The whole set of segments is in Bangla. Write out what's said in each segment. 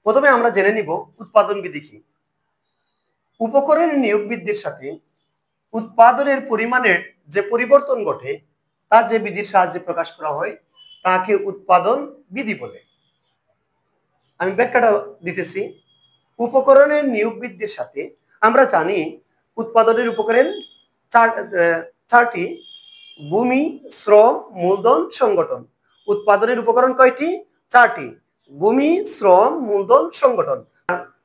প্রথমে আমরা জেনে নিব উৎপাদন বিধি কি। উপকরণের নিয়োগ বৃদ্ধির সাথে উৎপাদনের পরিমাণের যে পরিবর্তন ঘটে তা যে বিধির সাহায্যে প্রকাশ করা হয় তাকে উৎপাদন বিধি বলে। আমি ব্যাখ্যাটা দিতেছি। উপকরণের নিয়োগ বৃদ্ধির সাথে আমরা জানি উৎপাদনের উপকরণ চারটি: ভূমি, শ্রম, মূলধন, সংগঠন। উৎপাদনের উপকরণ কয়টি? চারটি: ভূমি, শ্রম, মূলধন, সংগঠন।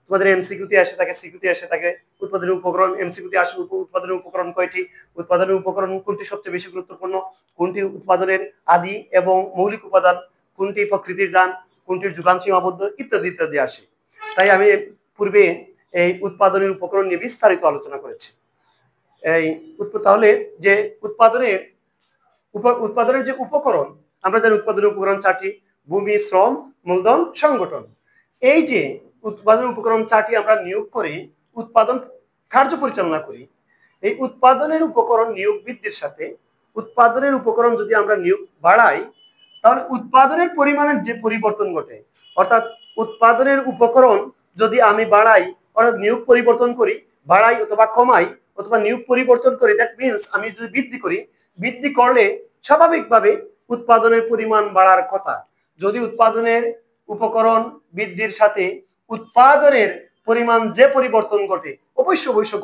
তোমাদের এমসিকিউতে আসে থাকে, সিকিউতে আসে থাকে উৎপাদনের উপকরণ। এমসিকিউতে আসে উৎপাদনের উপকরণ কয়টি, উৎপাদনের উপকরণ কোনটি সবচেয়ে বেশি গুরুত্বপূর্ণ, কোনটি উৎপাদনের আদি এবং মৌলিক উপাদান, কোনটি প্রকৃতির দান, কোনটির যোগান সীমাবদ্ধ, ইত্যাদি ইত্যাদি আসে। তাই আমি পূর্বে এই উৎপাদনের উপকরণ নিয়ে বিস্তারিত আলোচনা করেছি। তাহলে যে উৎপাদনের যে উপকরণ, আমরা জানি উৎপাদনের উপকরণ চারটি: ভূমি, শ্রম, মূলধন, সংগঠন। এই যে উৎপাদনের উপকরণ চারটি আমরা নিয়োগ করে উৎপাদন কার্য পরিচালনা করি, এই উৎপাদনের উপকরণ নিয়োগ বৃদ্ধির সাথে উৎপাদনের উপকরণ যদি আমরা নিয়োগ বাড়াই তাহলে উৎপাদনের পরিমাণের যে পরিবর্তন ঘটে, অর্থাৎ উৎপাদনের উপকরণ যদি আমি বাড়াই, অর্থাৎ নিয়োগ পরিবর্তন করি, বাড়াই অথবা কমাই অথবা নিয়োগ পরিবর্তন করি, দ্যাট মিনস আমি যদি বৃদ্ধি করি, বৃদ্ধি করলে স্বাভাবিকভাবে উৎপাদনের পরিমাণ বাড়ার কথা। যদি উৎপাদনের উপকরণ বৃদ্ধির সাথে উৎপাদনের পরিমাণ যে পরিবর্তন ঘটে, অবশ্যই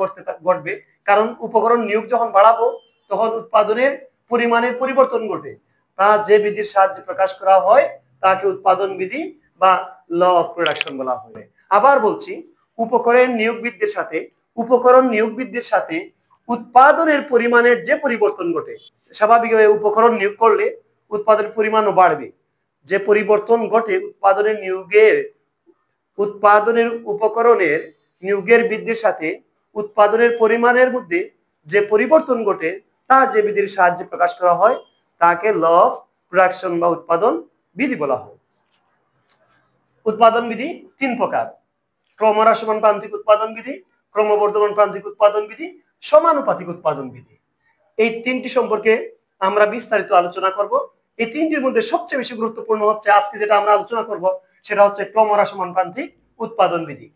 ঘটবে, কারণ উপকরণ নিয়োগ যখন বাড়াবো তখন উৎপাদনের পরিমাণের পরিবর্তন ঘটে। তা যে বিধির সাহায্যে প্রকাশ করা হয় তাকে উৎপাদন বিধি বা ল অফ প্রোডাকশন বলা হয়। আবার বলছি, উপকরণ নিয়োগ বৃদ্ধির সাথে উৎপাদনের পরিমাণের যে পরিবর্তন ঘটে, স্বাভাবিকভাবে উপকরণ নিয়োগ করলে উৎপাদনের পরিমাণও বাড়বে। যে পরিবর্তন ঘটে উৎপাদনের উপকরণের নিয়োগের বৃদ্ধির সাথে উৎপাদনের পরিমাণের মধ্যে যে পরিবর্তন ঘটে তা যে বিধির সাহায্যে প্রকাশ করা হয় তাকে ল অফ প্রোডাকশন বা উৎপাদন বিধি বলা হয়। উৎপাদন বিধি তিন প্রকার: ক্রমহ্রাসমান প্রান্তিক উৎপাদন বিধি, ক্রমবর্ধমান প্রান্তিক উৎপাদন বিধি, সমানুপাতিক উৎপাদন বিধি। এই তিনটি সম্পর্কে আমরা বিস্তারিত আলোচনা করব। এই তিনটির মধ্যে সবচেয়ে বেশি গুরুত্বপূর্ণ হচ্ছে আজকে যেটা আমরা আলোচনা করব সেটা হচ্ছে ক্রমহ্রাসমান প্রান্তিক উৎপাদন বিধি।